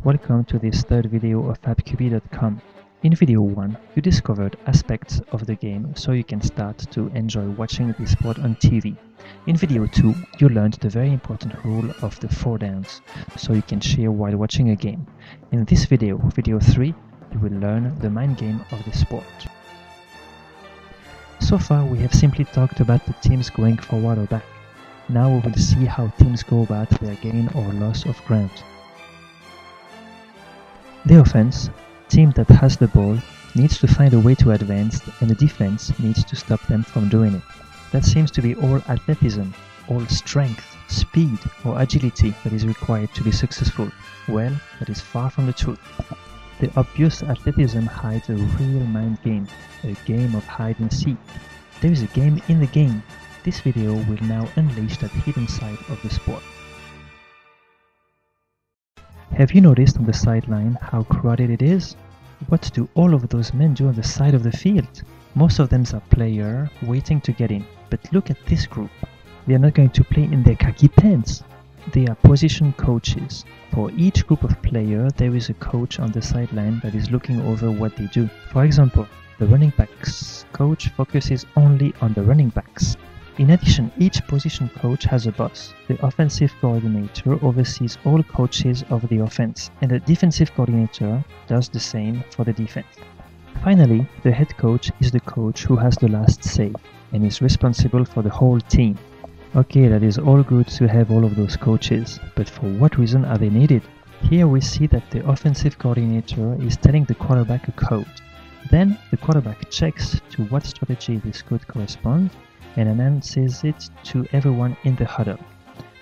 Welcome to this third video of appcubi.com. In video 1, you discovered aspects of the game so you can start to enjoy watching the sport on TV. In video 2, you learned the very important rule of the 4 downs, so you can cheer while watching a game. In this video, video 3, you will learn the mind game of the sport. So far, we have simply talked about the teams going forward or back. Now we will see how teams go about their gain or loss of ground. The offense, team that has the ball, needs to find a way to advance, and the defense needs to stop them from doing it. That seems to be all athleticism, all strength, speed or agility that is required to be successful. Well, that is far from the truth. The obvious athleticism hides a real mind game, a game of hide and seek. There is a game in the game. This video will now unleash that hidden side of the sport. Have you noticed on the sideline how crowded it is? What do all of those men do on the side of the field? Most of them are players waiting to get in. But look at this group. They are not going to play in their khaki pants. They are position coaches. For each group of players, there is a coach on the sideline that is looking over what they do. For example, the running backs coach focuses only on the running backs. In addition, each position coach has a boss. The offensive coordinator oversees all coaches of the offense, and the defensive coordinator does the same for the defense. Finally, the head coach is the coach who has the last say, and is responsible for the whole team. Okay, that is all good to have all of those coaches, but for what reason are they needed? Here we see that the offensive coordinator is telling the quarterback a code. Then the quarterback checks to what strategy this code corresponds, and announces it to everyone in the huddle.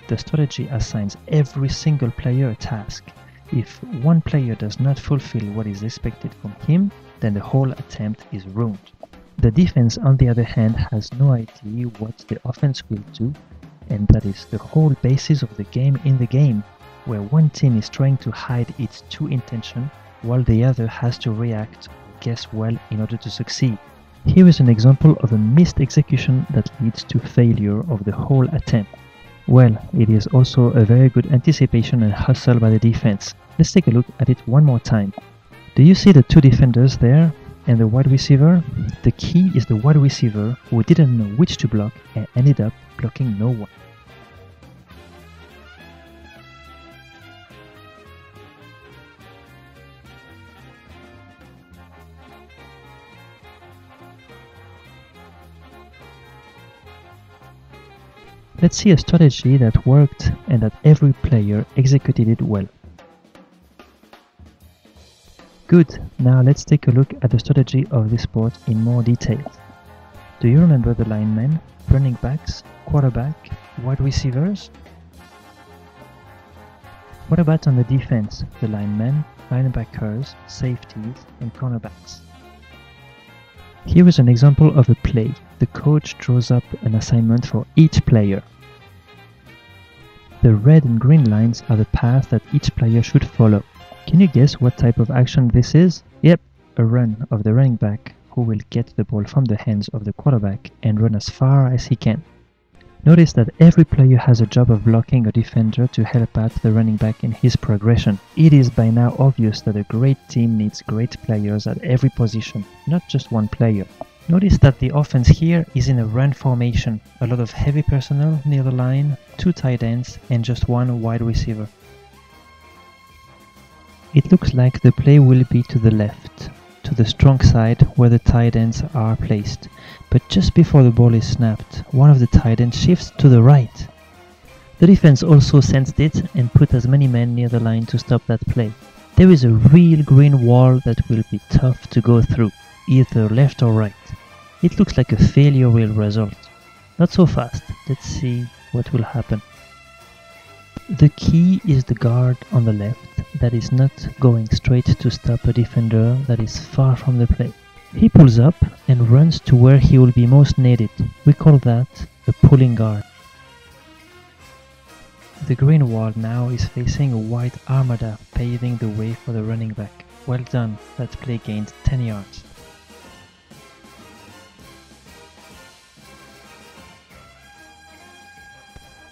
The strategy assigns every single player a task. If one player does not fulfill what is expected from him, then the whole attempt is ruined. The defense, on the other hand, has no idea what the offense will do, and that is the whole basis of the game in the game, where one team is trying to hide its true intention, while the other has to react or guess well in order to succeed. Here is an example of a missed execution that leads to failure of the whole attempt. Well, it is also a very good anticipation and hustle by the defense. Let's take a look at it one more time. Do you see the two defenders there and the wide receiver? The key is the wide receiver who didn't know which to block and ended up blocking no one. Let's see a strategy that worked and that every player executed it well. Good, now let's take a look at the strategy of this sport in more detail. Do you remember the linemen, running backs, quarterback, wide receivers? What about on the defense, the linemen, linebackers, safeties, and cornerbacks? Here is an example of a play. The coach draws up an assignment for each player. The red and green lines are the path that each player should follow. Can you guess what type of action this is? Yep, a run of the running back who will get the ball from the hands of the quarterback and run as far as he can. Notice that every player has a job of blocking a defender to help out the running back in his progression. It is by now obvious that a great team needs great players at every position, not just one player. Notice that the offense here is in a run formation, a lot of heavy personnel near the line, 2 tight ends and just 1 wide receiver. It looks like the play will be to the left, to the strong side where the tight ends are placed. But just before the ball is snapped, one of the tight ends shifts to the right. The defense also sensed it and put as many men near the line to stop that play. There is a real green wall that will be tough to go through, either left or right. It looks like a failure will result. Not so fast. Let's see what will happen. The key is the guard on the left that is not going straight to stop a defender that is far from the play. He pulls up and runs to where he will be most needed. We call that a pulling guard. The green wall now is facing a white armada, paving the way for the running back. Well done, that play gained 10 yards.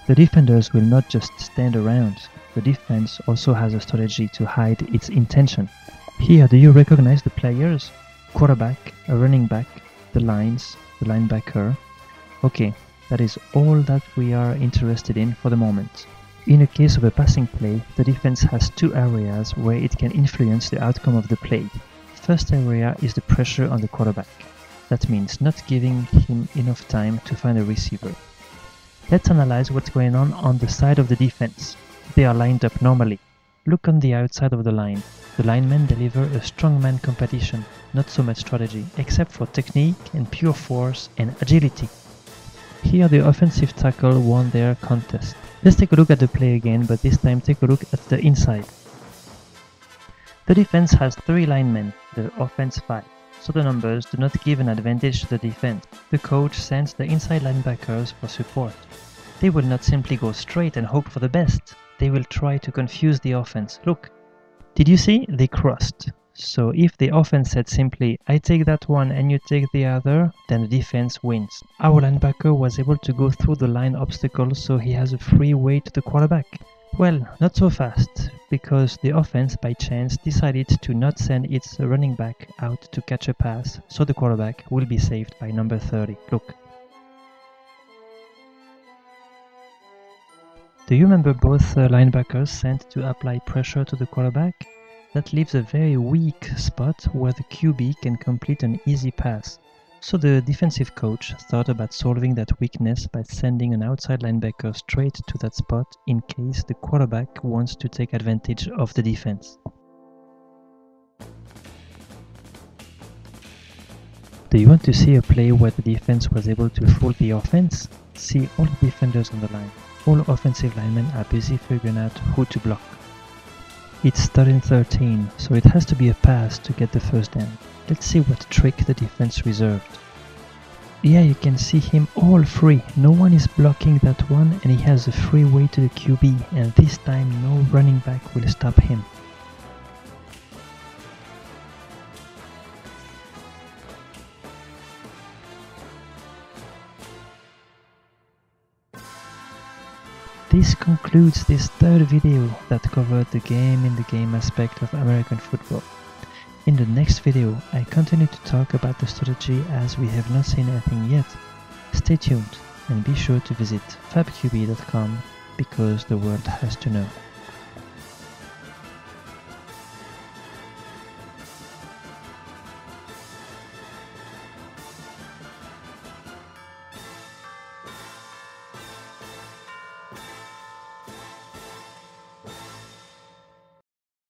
The defenders will not just stand around. the defense also has a strategy to hide its intention. Here, do you recognize the players? Quarterback, a running back, the lines, the linebacker. Okay, that is all that we are interested in for the moment. In a case of a passing play, the defense has two areas where it can influence the outcome of the play. First area is the pressure on the quarterback. That means not giving him enough time to find a receiver. Let's analyze what's going on the side of the defense. They are lined up normally. Look on the outside of the line. The linemen deliver a strongman competition, not so much strategy, except for technique and pure force and agility. Here the offensive tackle won their contest. Let's take a look at the play again, but this time take a look at the inside. The defense has 3 linemen, the offense 5, so the numbers do not give an advantage to the defense. The coach sends the inside linebackers for support. They will not simply go straight and hope for the best. They will try to confuse the offense. Look, did you see? They crossed. So if the offense said simply, I take that one and you take the other, then the defense wins. Our linebacker was able to go through the line obstacle, so he has a free way to the quarterback. Well, not so fast, because the offense by chance decided to not send its running back out to catch a pass, so the quarterback will be saved by number 30. Look. Do you remember both linebackers sent to apply pressure to the quarterback? That leaves a very weak spot where the QB can complete an easy pass. So the defensive coach thought about solving that weakness by sending an outside linebacker straight to that spot in case the quarterback wants to take advantage of the defense. Do you want to see a play where the defense was able to fool the offense? See all the defenders on the line. All offensive linemen are busy figuring out who to block. It's 3rd and 13, so it has to be a pass to get the first down. Let's see what trick the defense reserved. Yeah, you can see him all free. No one is blocking that one, and he has a free way to the QB, and this time no running back will stop him. This concludes this 3rd video that covered the game-in-the-game aspect of American football. In the next video, I continue to talk about the strategy as we have not seen anything yet. Stay tuned and be sure to visit fabqb.com because the world has to know.